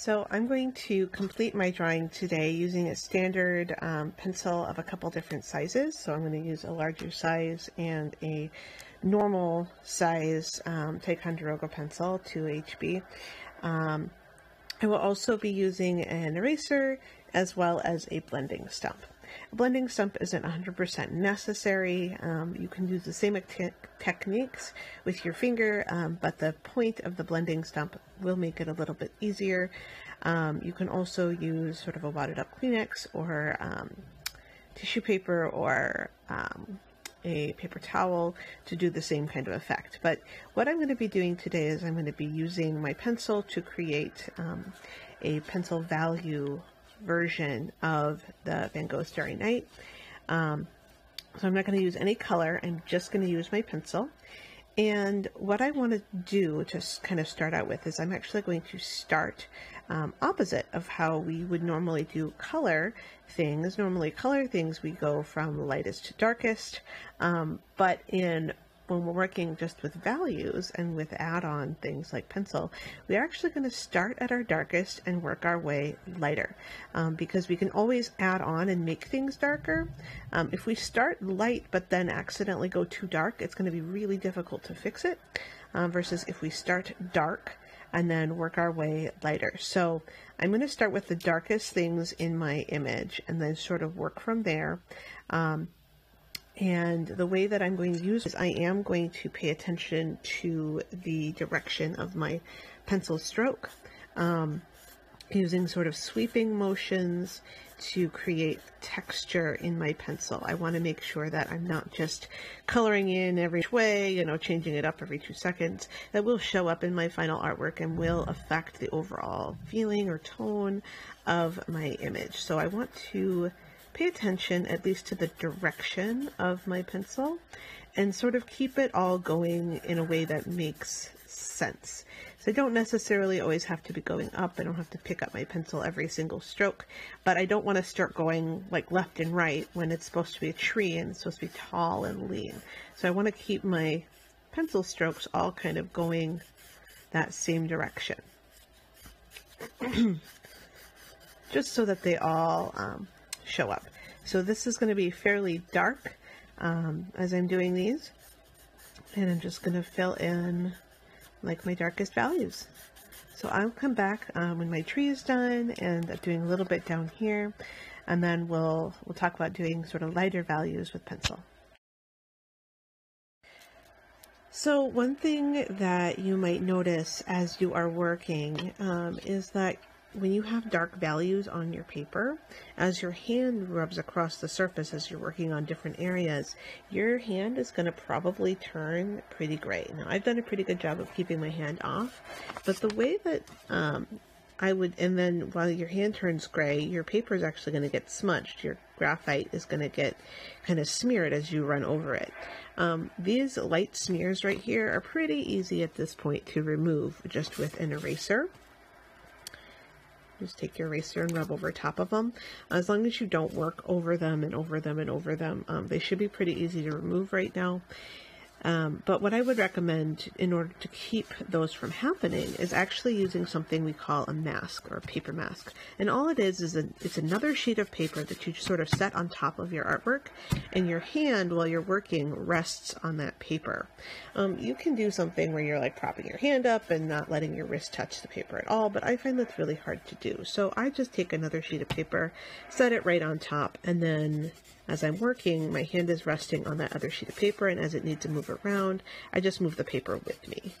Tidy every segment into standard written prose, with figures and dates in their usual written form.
So I'm going to complete my drawing today using a standard pencil of a couple different sizes. So I'm going to use a larger size and a normal size Ticonderoga pencil, 2HB. I will also be using an eraser as well as a blending stump. A blending stump isn't 100% necessary. You can use the same techniques with your finger, but the point of the blending stump will make it a little bit easier. You can also use sort of a wadded up Kleenex or tissue paper or a paper towel to do the same kind of effect. But what I'm going to be doing today is I'm going to be using my pencil to create a pencil value version of the Van Gogh Starry Night. So I'm not going to use any color, I'm just going to use my pencil. And what I want to do to kind of start out with is I'm actually going to start opposite of how we would normally do color things. Normally color things we go from lightest to darkest, but when we're working just with values and with add-on things like pencil, we're actually going to start at our darkest and work our way lighter, because we can always add on and make things darker. If we start light but then accidentally go too dark, it's going to be really difficult to fix it, versus if we start dark and then work our way lighter. So I'm going to start with the darkest things in my image and then sort of work from there. And the way that I'm going to use is I am going to pay attention to the direction of my pencil stroke, using sort of sweeping motions to create texture in my pencil. I want to make sure that I'm not just coloring in every way, changing it up every 2 seconds. That will show up in my final artwork and will affect the overall feeling or tone of my image. So I want to pay attention at least to the direction of my pencil and sort of keep it all going in a way that makes sense. So I don't necessarily always have to be going up. I don't have to pick up my pencil every single stroke, but I don't want to start going like left and right when it's supposed to be a tree and it's supposed to be tall and lean. So I want to keep my pencil strokes all kind of going that same direction, just so that they all show up. So this is going to be fairly dark as I'm doing these, and I'm just going to fill in like my darkest values. So I'll come back when my tree is done and I'm doing a little bit down here, and then we'll talk about doing sort of lighter values with pencil. So one thing that you might notice as you are working is that when you have dark values on your paper, as your hand rubs across the surface as you're working on different areas, your hand is going to probably turn pretty gray. Now, I've done a pretty good job of keeping my hand off, but the way that and then while your hand turns gray, your paper is actually going to get smudged. Your graphite is going to get kind of smeared as you run over it. These light smears right here are pretty easy at this point to remove just with an eraser. Just take your eraser and rub over top of them. As long as you don't work over them and over them and over them, they should be pretty easy to remove right now. But what I would recommend in order to keep those from happening is actually using something we call a mask or a paper mask. And all it is it's another sheet of paper that you sort of set on top of your artwork, and your hand while you're working rests on that paper. You can do something where you're like propping your hand up and not letting your wrist touch the paper at all, but I find that's really hard to do. So I just take another sheet of paper, set it right on top, and then as I'm working, my hand is resting on that other sheet of paper, and as it needs to move around, I just move the paper with me.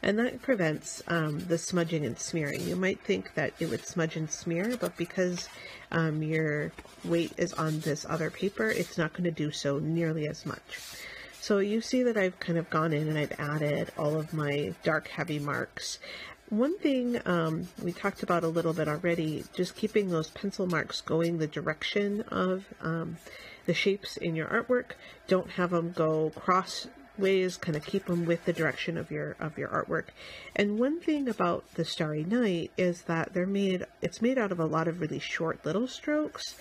And that prevents the smudging and smearing. You might think that it would smudge and smear, but because your weight is on this other paper, it's not going to do so nearly as much. So you see that I've kind of gone in and I've added all of my dark heavy marks. One thing we talked about a little bit already, just keeping those pencil marks going the direction of the shapes in your artwork. Don't have them go crossways, kind of keep them with the direction of your artwork. And one thing about the Starry Night is that it's made out of a lot of really short little strokes.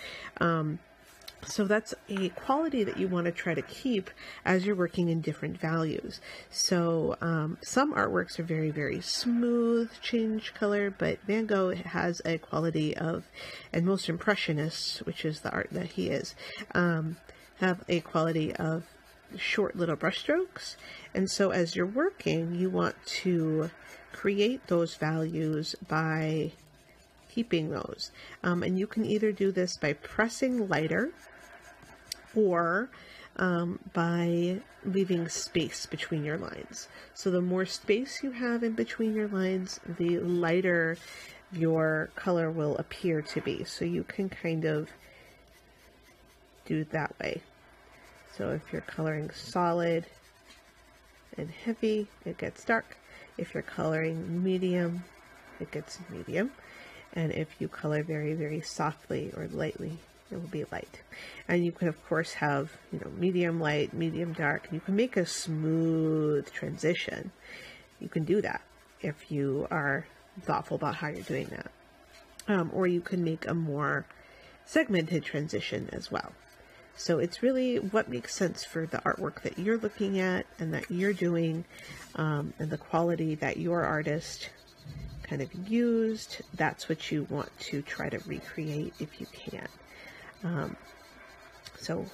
So that's a quality that you want to try to keep as you're working in different values. So some artworks are very, very smooth, change color, but Van Gogh has a quality of, and most Impressionists, which is the art that he is, have a quality of short little brush strokes. And so as you're working, you want to create those values by keeping those. And you can either do this by pressing lighter or by leaving space between your lines. So the more space you have in between your lines, the lighter your color will appear to be. So you can kind of do it that way. So if you're coloring solid and heavy, it gets dark. If you're coloring medium, it gets medium. And if you color very, very softly or lightly, it will be light. And you can, of course, have, medium light, medium dark. You can make a smooth transition. You can do that if you are thoughtful about how you're doing that. Or you can make a more segmented transition as well. So it's really what makes sense for the artwork that you're looking at and that you're doing, and the quality that your artist kind of used. That's what you want to try to recreate if you can. So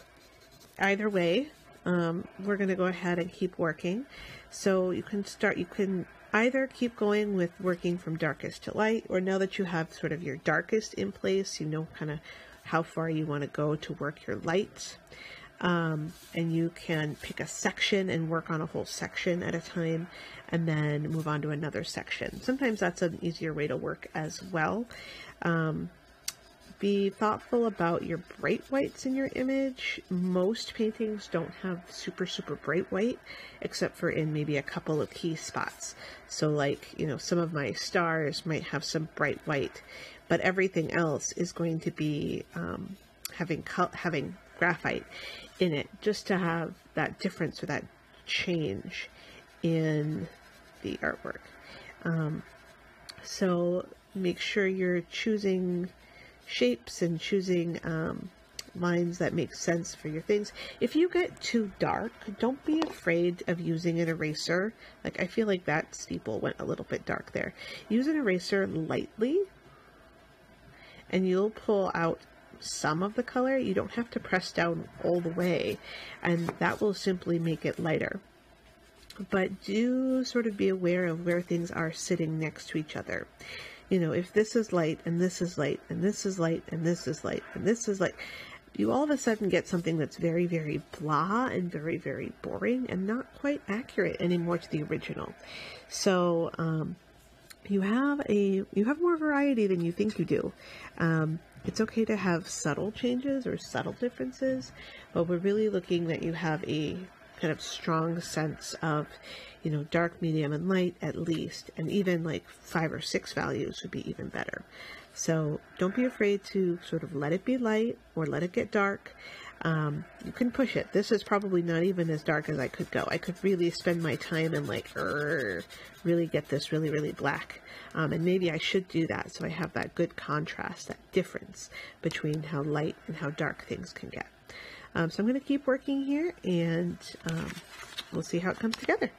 either way, we're going to go ahead and keep working. So you can either keep going with working from darkest to light, or now that you have sort of your darkest in place, you know kind of how far you want to go to work your lights. And you can pick a section and work on a whole section at a time and then move on to another section. Sometimes that's an easier way to work as well. Be thoughtful about your bright whites in your image. Most paintings don't have super, super bright white, except for in maybe a couple of key spots. So like, some of my stars might have some bright white, but everything else is going to be having graphite in it, just to have that difference or that change in the artwork. So make sure you're choosing shapes and choosing lines that make sense for your things. If you get too dark, don't be afraid of using an eraser. Like, I feel like that steeple went a little bit dark there. Use an eraser lightly and you'll pull out some of the color. You don't have to press down all the way, and that will simply make it lighter. But do sort of be aware of where things are sitting next to each other. If this is light and this is light and this is light and this is light and this is light, you all of a sudden get something that's very, very blah and very, very boring and not quite accurate anymore to the original. So you have more variety than you think you do. It's okay to have subtle changes or subtle differences, but we're really looking that you have a kind of strong sense of, dark, medium, and light at least, and even like 5 or 6 values would be even better. So don't be afraid to sort of let it be light or let it get dark. You can push it. This is probably not even as dark as I could go. I could really spend my time and really get this really, really black. And maybe I should do that so I have that good contrast, that difference between how light and how dark things can get. So I'm going to keep working here, and we'll see how it comes together.